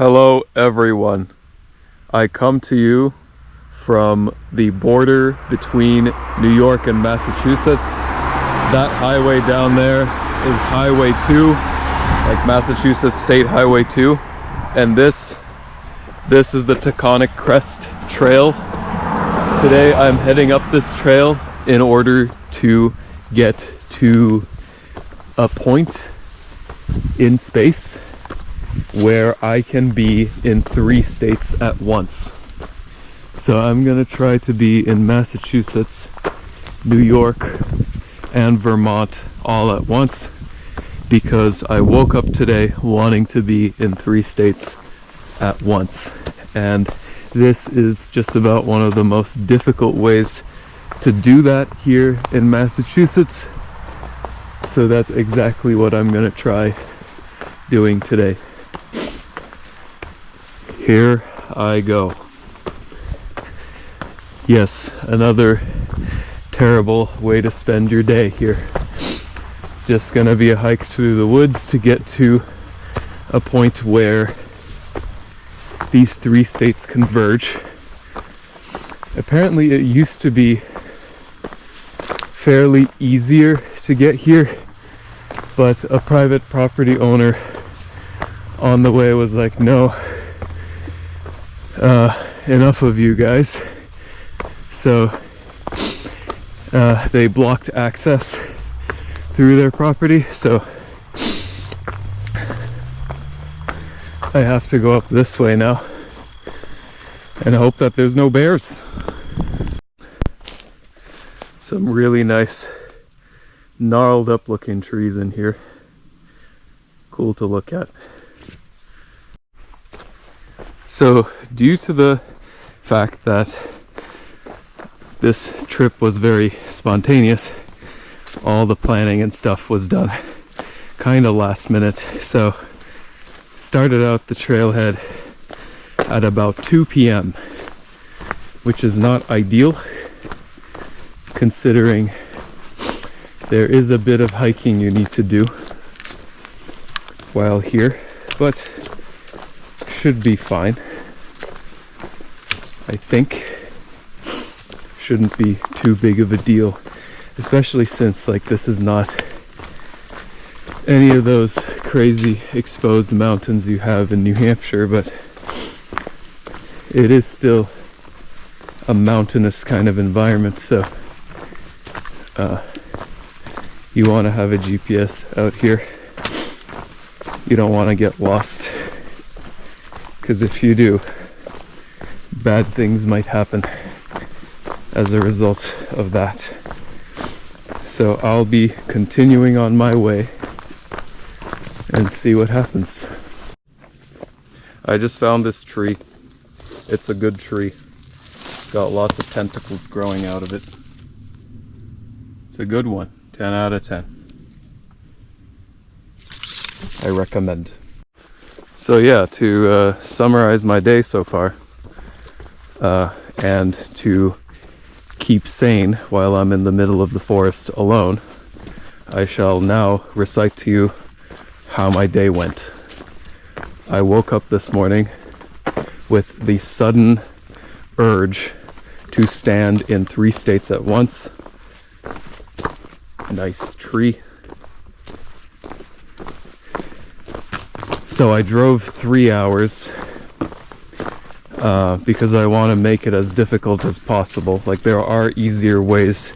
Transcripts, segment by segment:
Hello everyone. I come to you from the border between New York and Massachusetts. That highway down there is Highway 2, like Massachusetts State Highway 2. And this is the Taconic Crest Trail. Today I'm heading up this trail in order to get to a point in space where I can be in 3 states at once. So I'm gonna try to be in Massachusetts, New York, and Vermont all at once because I woke up today wanting to be in 3 states at once. And this is just about one of the most difficult ways to do that here in Massachusetts. So that's exactly what I'm gonna try doing today. Here I go. Yes, another terrible way to spend your day here. Just gonna be a hike through the woods to get to a point where these 3 states converge. Apparently it used to be fairly easier to get here, but a private property owner on the way was like, no, enough of you guys. So they blocked access through their property, so I have to go up this way now and hope that there's no bears. Some really nice gnarled up looking trees in here. Cool to look at. So due to the fact that this trip was very spontaneous, all the planning and stuff was done kind of last minute. So started out the trailhead at about 2 p.m., which is not ideal considering there is a bit of hiking you need to do while here, but should be fine. I think shouldn't be too big of a deal, especially since like this is not any of those crazy exposed mountains you have in New Hampshire, but it is still a mountainous kind of environment, so you want to have a GPS out here. You don't want to get lost, because if you do, bad things might happen as a result of that. So I'll be continuing on my way and see what happens. I just found this tree. It's a good tree. Got lots of tentacles growing out of it. It's a good one. 10 out of 10. I recommend. So yeah, to summarize my day so far, and to keep sane while I'm in the middle of the forest alone, I shall now recite to you how my day went. I woke up this morning with the sudden urge to stand in 3 states at once. Nice tree. So I drove 3 hours because I want to make it as difficult as possible. Like, there are easier ways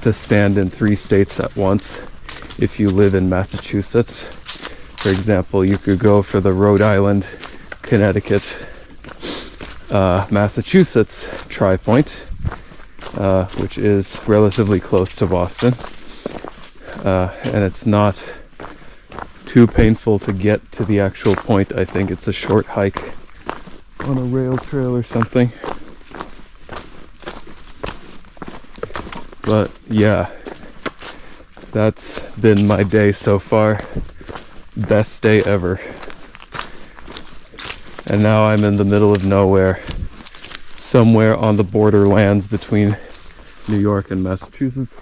to stand in 3 states at once if you live in Massachusetts. For example, you could go for the Rhode Island, Connecticut, Massachusetts tripoint, which is relatively close to Boston, and it's not too painful to get to the actual point. I think it's a short hike on a rail trail or something. But yeah, that's been my day so far. Best day ever. And now I'm in the middle of nowhere, somewhere on the borderlands between New York and Massachusetts.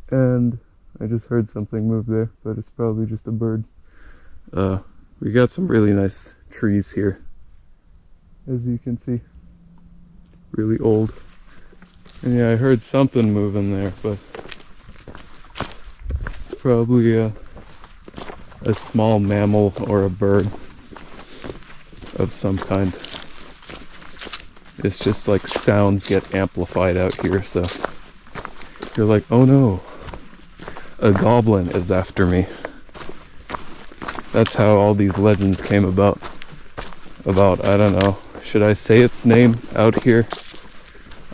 And I just heard something move there, but it's probably just a bird. We got some really nice trees here, as you can see. Really old. And yeah, I heard something moving there, but it's probably a small mammal or a bird of some kind. It's just like sounds get amplified out here, so you're like, oh no, a goblin is after me. That's how all these legends came about, I don't know, should I say its name out here?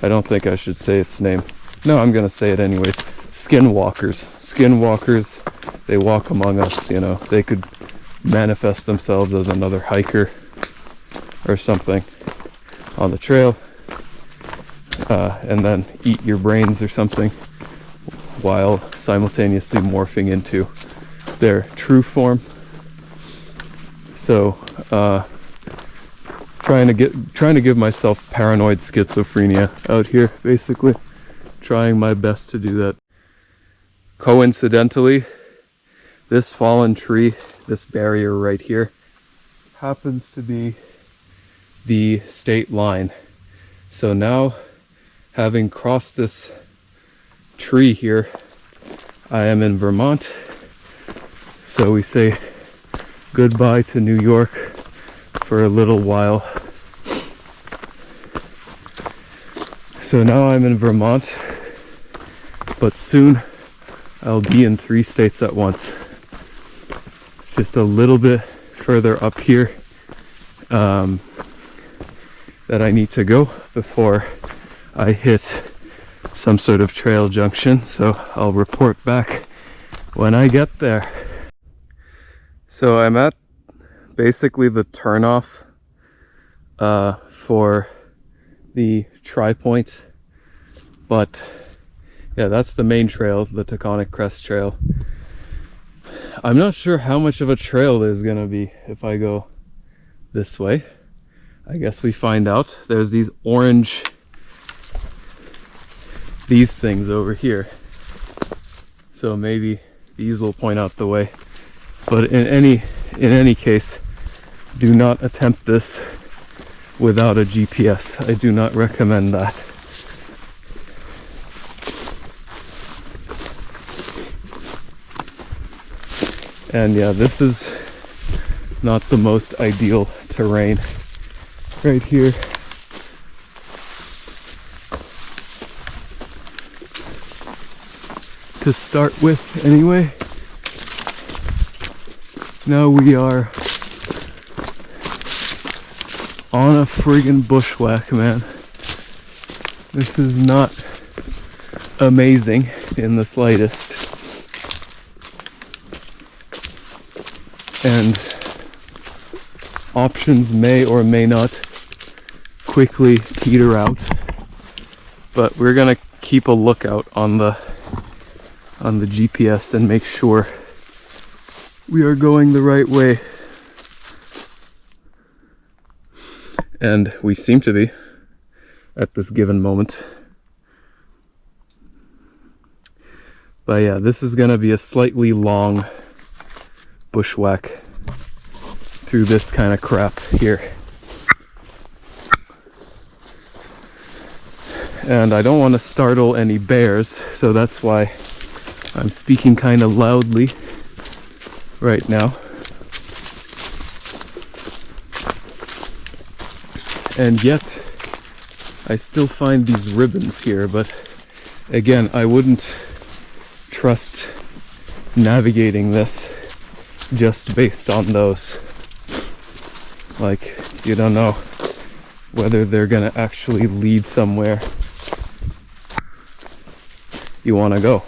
I don't think I should say its name. No, I'm gonna say it anyways. Skinwalkers. Skinwalkers, they walk among us, you know. They could manifest themselves as another hiker or something on the trail, and then eat your brains or something, while simultaneously morphing into their true form. So, trying to give myself paranoid schizophrenia out here, basically. Trying my best to do that. Coincidentally, this fallen tree, this barrier right here, happens to be the state line. So now, having crossed this tree here, I am in Vermont. So we say goodbye to New York for a little while. So now I'm in Vermont, but soon I'll be in 3 states at once. It's just a little bit further up here that I need to go before I hit some sort of trail junction, so I'll report back when I get there. So I'm at basically the turnoff for the tripoint, but yeah, that's the main trail, the Taconic Crest Trail. I'm not sure how much of a trail there's gonna be if I go this way. I guess we find out. There's these things over here, so maybe these will point out the way. But in any case, do not attempt this without a GPS. I do not recommend that. And yeah, this is not the most ideal terrain right here. To start with, anyway. Now we are on a friggin' bushwhack, man. This is not amazing in the slightest. And options may or may not quickly peter out, but we're gonna keep a lookout on the GPS and make sure we are going the right way. And we seem to be at this given moment. But yeah, this is gonna be a slightly long bushwhack through this kind of crap here. And I don't want to startle any bears, so that's why I'm speaking kind of loudly right now. And yet, I still find these ribbons here, but again, I wouldn't trust navigating this just based on those. Like, you don't know whether they're gonna actually lead somewhere you want to go.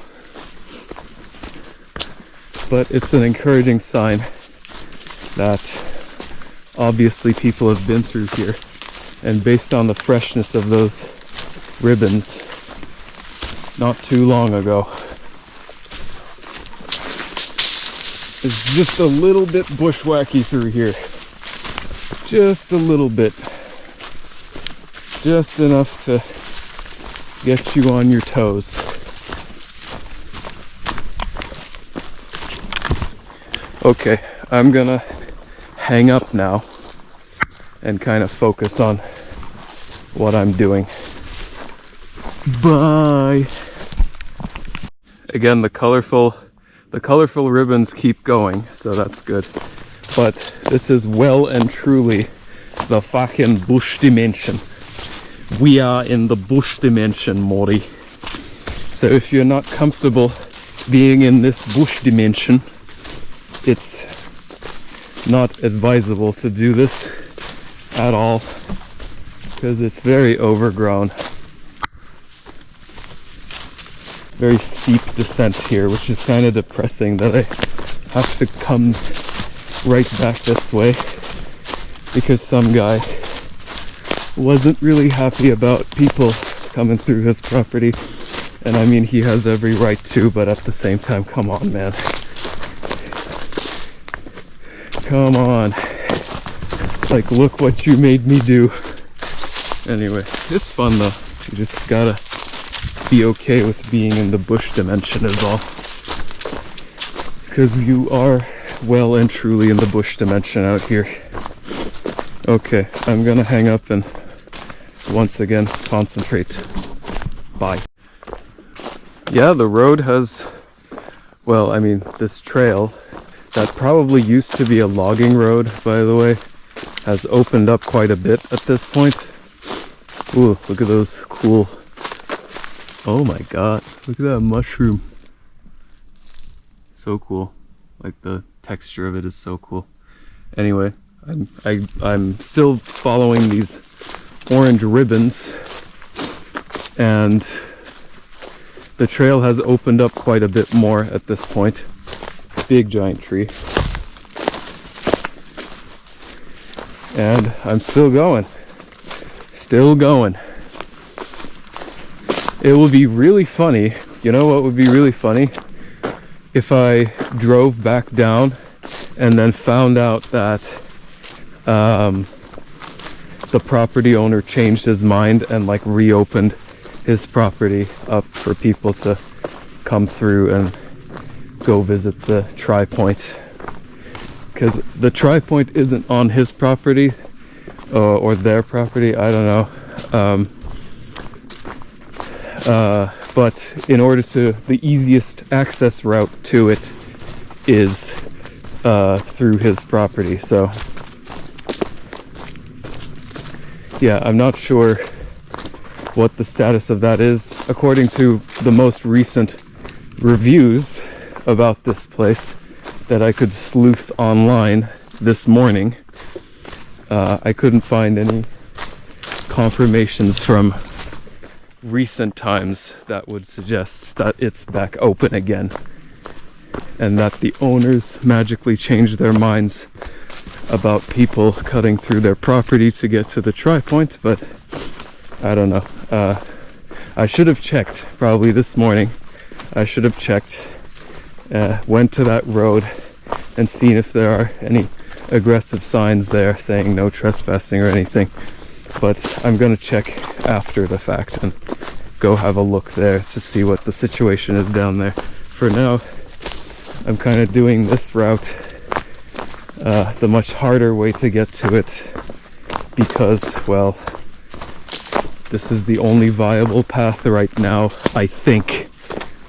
But it's an encouraging sign that obviously people have been through here, and based on the freshness of those ribbons not too long ago, it's just a little bit bushwhacky through here. Just a little bit. Just enough to get you on your toes. Okay, I'm gonna hang up now and kind of focus on what I'm doing. Bye. Again, the colorful ribbons keep going, so that's good. But this is well and truly the fucking bush dimension. We are in the bush dimension, Maury. So if you're not comfortable being in this bush dimension, it's not advisable to do this at all, because it's very overgrown. Very steep descent here, which is kind of depressing that I have to come right back this way because some guy wasn't really happy about people coming through his property. And I mean, he has every right to, but at the same time, come on, man. Come on. Like, look what you made me do. Anyway, it's fun though. You just gotta be okay with being in the bush dimension is all. Because you are well and truly in the bush dimension out here. Okay, I'm gonna hang up and once again concentrate. Bye. Yeah, the road has, well, I mean, this trail that probably used to be a logging road, by the way, has opened up quite a bit at this point. Ooh, look at those cool, oh my god, look at that mushroom. So cool. Like, the texture of it is so cool. Anyway, I'm still following these orange ribbons, and the trail has opened up quite a bit more at this point. Big giant tree. And I'm still going. Still going. It will be really funny. You know what would be really funny? If I drove back down and then found out that the property owner changed his mind and like reopened his property up for people to come through and go visit the tripoint, because the tripoint isn't on his property or their property, I don't know, but in order to, the easiest access route to it is through his property. So yeah, I'm not sure what the status of that is. According to the most recent reviews about this place that I could sleuth online this morning, I couldn't find any confirmations from recent times that would suggest that it's back open again and that the owners magically changed their minds about people cutting through their property to get to the tripoint. But I don't know. I should have checked probably this morning. I should have checked, went to that road and seen if there are any aggressive signs there saying no trespassing or anything. But I'm gonna check after the fact and go have a look there to see what the situation is down there. For now, I'm kind of doing this route, the much harder way to get to it, because, well, this is the only viable path right now, I think.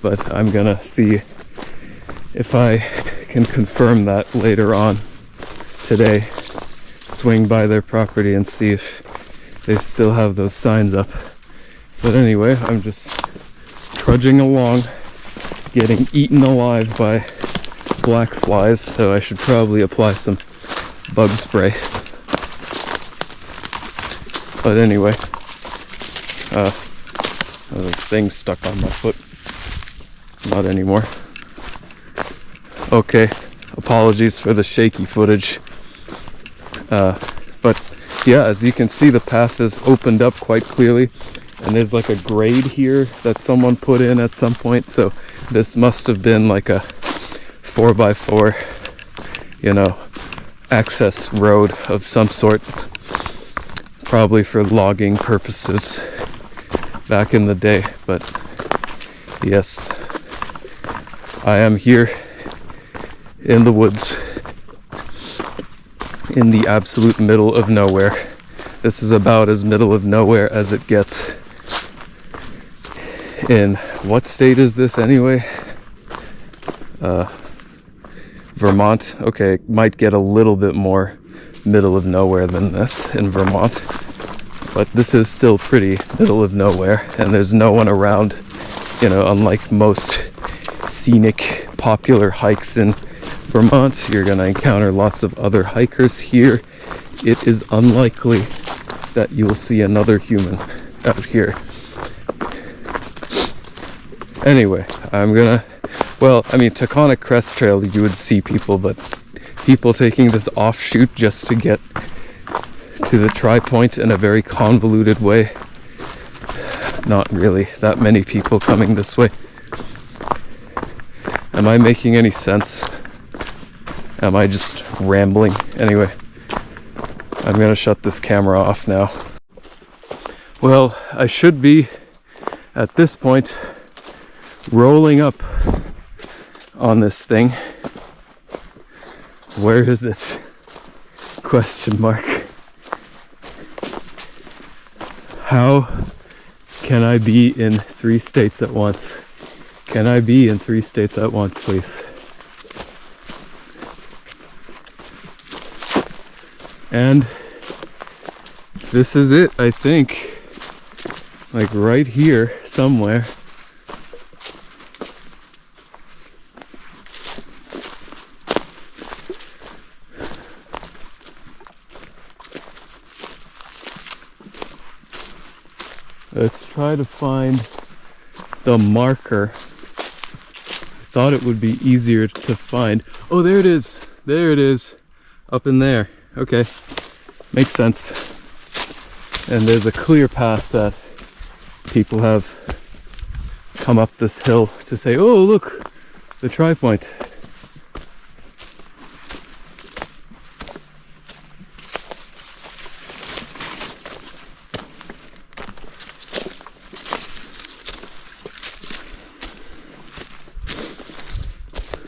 But I'm gonna see if I can confirm that later on today. Swing by their property and see if they still have those signs up. But anyway, I'm just trudging along, getting eaten alive by black flies, so I should probably apply some bug spray. But anyway, there's things stuck on my foot. Not anymore. Okay, apologies for the shaky footage. But yeah, as you can see, the path is opened up quite clearly, and there's like a grade here that someone put in at some point, so this must have been like a 4x4, you know, access road of some sort, probably for logging purposes back in the day. But yes, I am here in the woods in the absolute middle of nowhere. This is about as middle of nowhere as it gets. In what state is this anyway? Vermont. Okay, might get a little bit more middle of nowhere than this in Vermont, but this is still pretty middle of nowhere, and there's no one around, you know, unlike most scenic popular hikes in Vermont. You're gonna encounter lots of other hikers here. It is unlikely that you will see another human out here. Anyway, well, I mean, Taconic Crest Trail, you would see people, but people taking this offshoot just to get to the tripoint in a very convoluted way. Not really that many people coming this way. Am I making any sense? Am I just rambling? Anyway, I'm gonna shut this camera off now. Well, I should be, at this point, rolling up on this thing. Where is it? Question mark. How can I be in 3 states at once? Can I be in 3 states at once, please? And this is it, I think. Like right here somewhere. Let's try to find the marker. I thought it would be easier to find. Oh, there it is. There it is. Up in there. Okay. Makes sense. And there's a clear path that people have come up this hill to say, oh, look, the tripoint.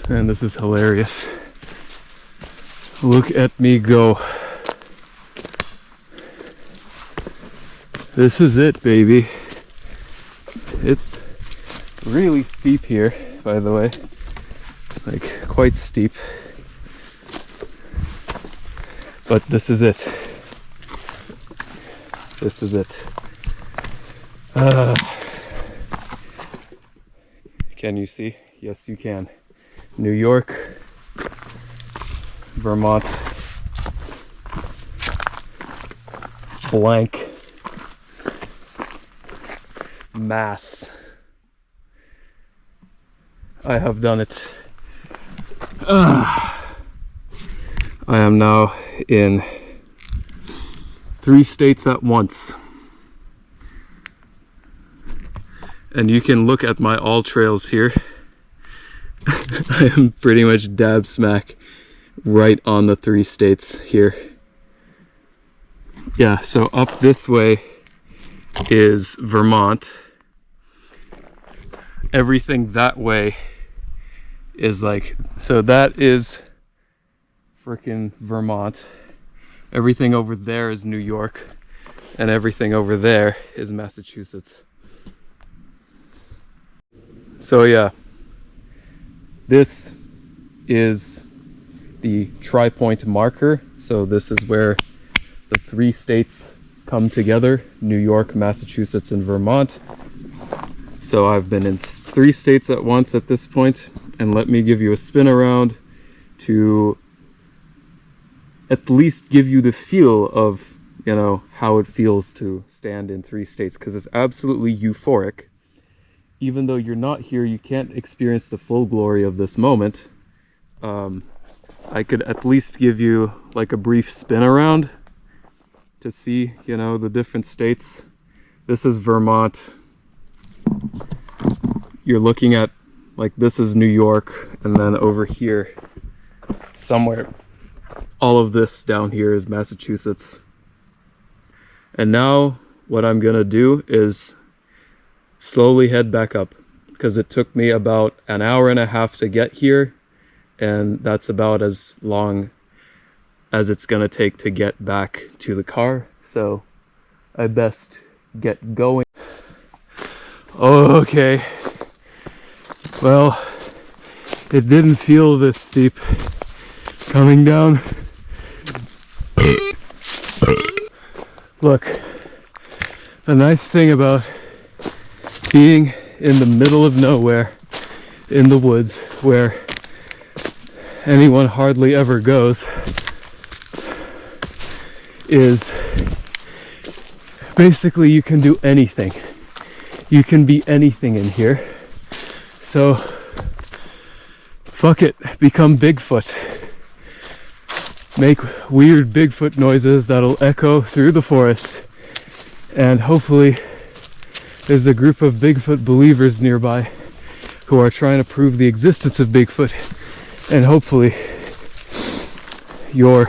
And this is hilarious. Look at me go. This is it, baby. It's really steep here, by the way. Like, quite steep. But this is it. This is it. Can you see? Yes, you can. New York, Vermont, blank, Mass. I have done it. I am now in 3 states at once. And you can look at my all trails here. I am pretty much dab smack right on the 3 states here. Yeah, so up this way is Vermont. Everything that way is like, so that is frickin' Vermont. Everything over there is New York, and everything over there is Massachusetts. So yeah, this is the tripoint marker. So this is where the 3 states come together: New York, Massachusetts, and Vermont. So I've been in 3 states at once at this point, and let me give you a spin around to at least give you the feel of, you know, how it feels to stand in 3 states, because it's absolutely euphoric. Even though you're not here, you can't experience the full glory of this moment. I could at least give you like a brief spin around to see, you know, the different states. This is Vermont. You're looking at, like, this is New York, and then over here somewhere, all of this down here is Massachusetts. And now what I'm gonna do is slowly head back up, because it took me about an hour and a half to get here, and that's about as long as it's gonna take to get back to the car, so I best get going. Okay, well, it didn't feel this steep coming down. Look, the nice thing about being in the middle of nowhere in the woods where anyone hardly ever goes is basically you can do anything. You can be anything in here. So fuck it, become Bigfoot. Make weird Bigfoot noises that'll echo through the forest, and hopefully there's a group of Bigfoot believers nearby who are trying to prove the existence of Bigfoot, and hopefully your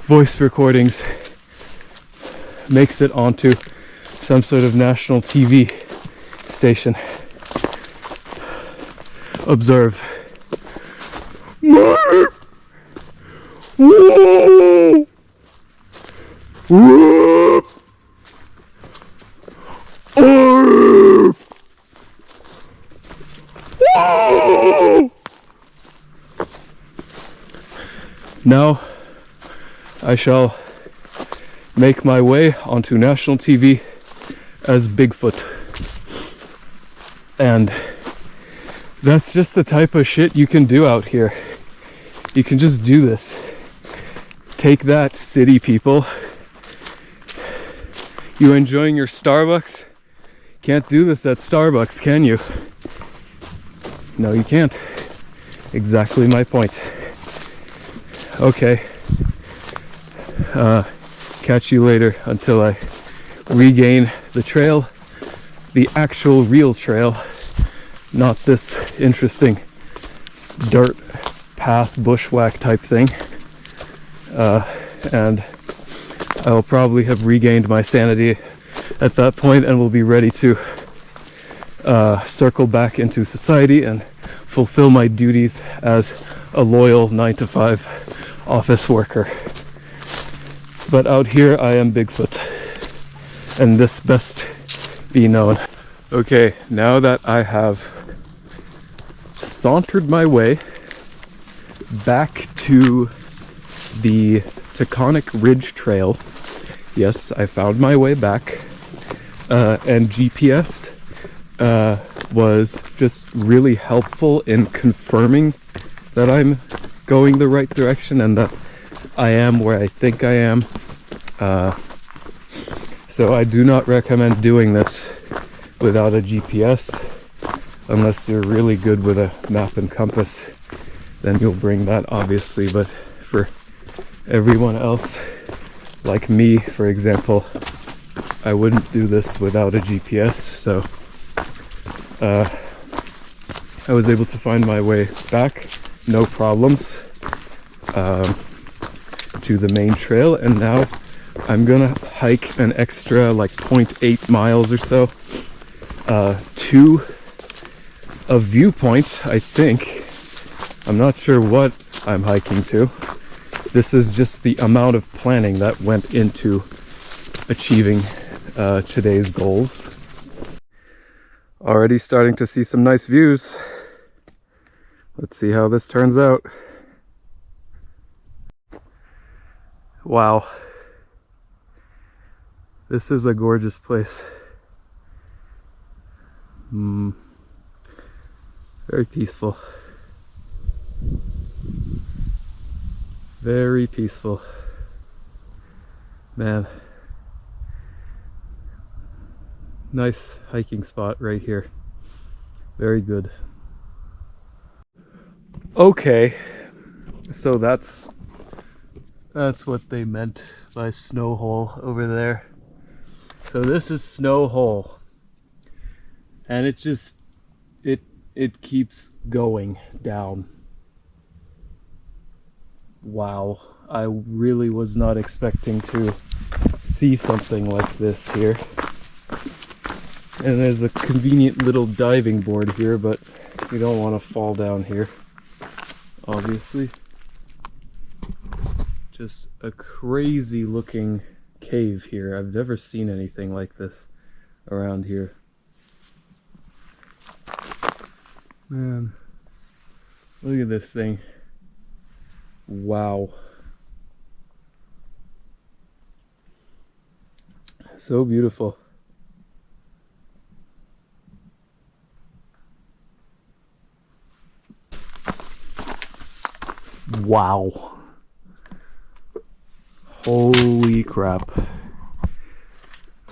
voice recordings makes it onto some sort of national TV station. Observe. Whoa! Whoa! Oh! Whoa! Now I shall make my way onto national TV as Bigfoot. And that's just the type of shit you can do out here. You can just do this. Take that, city people. You enjoying your Starbucks? Can't do this at Starbucks, can you? No, you can't. Exactly my point. Okay. Catch you later until I regain the trail. The actual real trail. Not this interesting dirt path bushwhack type thing. And I'll probably have regained my sanity at that point and will be ready to circle back into society and fulfill my duties as a loyal 9-to-5 office worker. But out here I am Bigfoot, and this best be known. Okay, now that I have sauntered my way back to the Taconic Ridge Trail. Yes, I found my way back, and GPS was just really helpful in confirming that I'm going the right direction and that I am where I think I am. So I do not recommend doing this without a GPS, unless you're really good with a map and compass. Then you'll bring that, obviously, but for everyone else, like me, for example, I wouldn't do this without a GPS. So I was able to find my way back, no problems, to the main trail, and now I'm gonna hike an extra like 0.8 miles or so to a viewpoint, I think. I'm not sure what I'm hiking to. This is just the amount of planning that went into achieving today's goals. Already starting to see some nice views. Let's see how this turns out. Wow. This is a gorgeous place. Very peaceful. Very peaceful. Man. Nice hiking spot right here. Very good. Okay. So that's what they meant by snow hole over there. So this is Snow Hole. And it just it keeps going down. Wow, I really was not expecting to see something like this here. And there's a convenient little diving board here, but we don't want to fall down here, obviously. Just a crazy looking cave here. I've never seen anything like this around here. Man, look at this thing. Wow. So beautiful. Wow. Holy crap.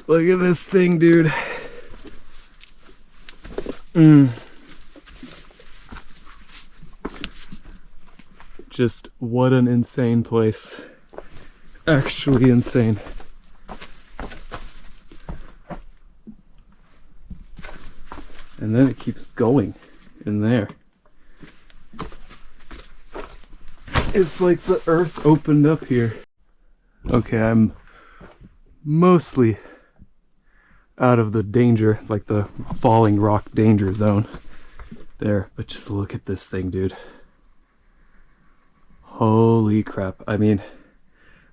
Look at this thing, dude. Just what an insane place. Actually insane. And then it keeps going in there. It's like the earth opened up here. Okay, I'm mostly out of the danger, like the falling rock danger zone there, but just look at this thing, dude. Holy crap. I mean,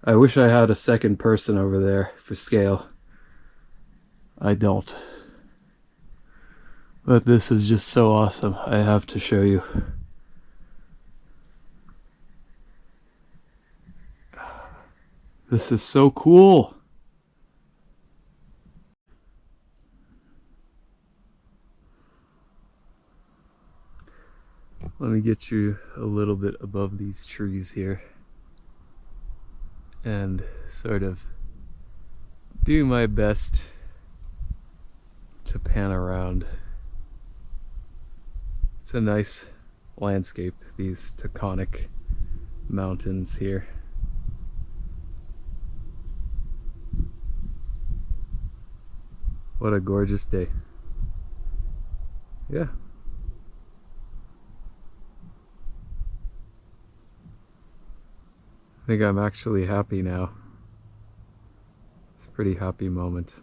I wish I had a second person over there for scale. I don't. But this is just so awesome. I have to show you. This is so cool. Let me get you a little bit above these trees here and sort of do my best to pan around. It's a nice landscape, these tectonic mountains here. What a gorgeous day. Yeah. I think I'm actually happy now. It's a pretty happy moment.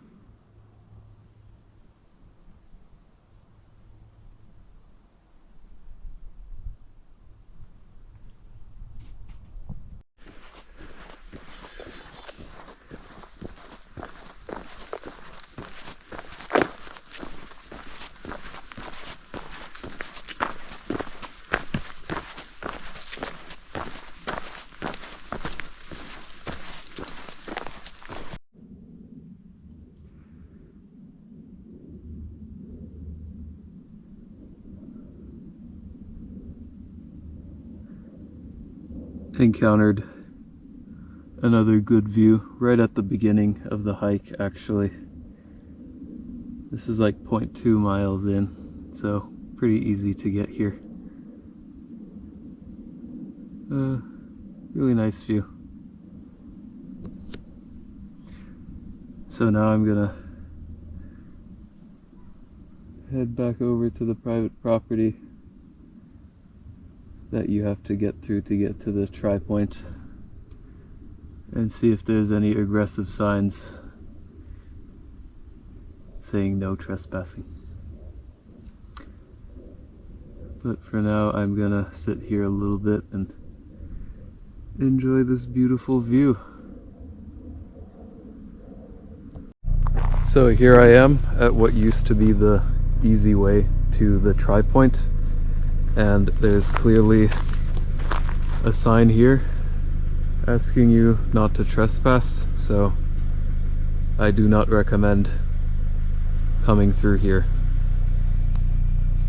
Encountered another good view right at the beginning of the hike, actually. This is like 0.2 miles in, so pretty easy to get here. Really nice view. So now I'm gonna head back over to the private property that you have to get through to get to the tripoint and see if there's any aggressive signs saying no trespassing. But for now I'm gonna sit here a little bit and enjoy this beautiful view. So here I am at what used to be the easy way to the tripoint. And there's clearly a sign here asking you not to trespass, so I do not recommend coming through here.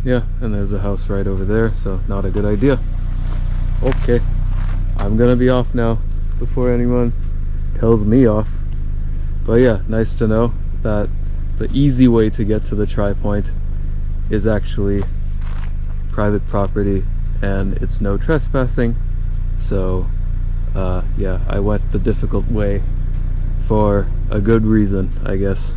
Yeah, and there's a house right over there, so not a good idea. Okay, I'm gonna be off now before anyone tells me off. But yeah, nice to know that the easy way to get to the tripoint is actually private property and it's no trespassing. So yeah, I went the difficult way for a good reason, I guess.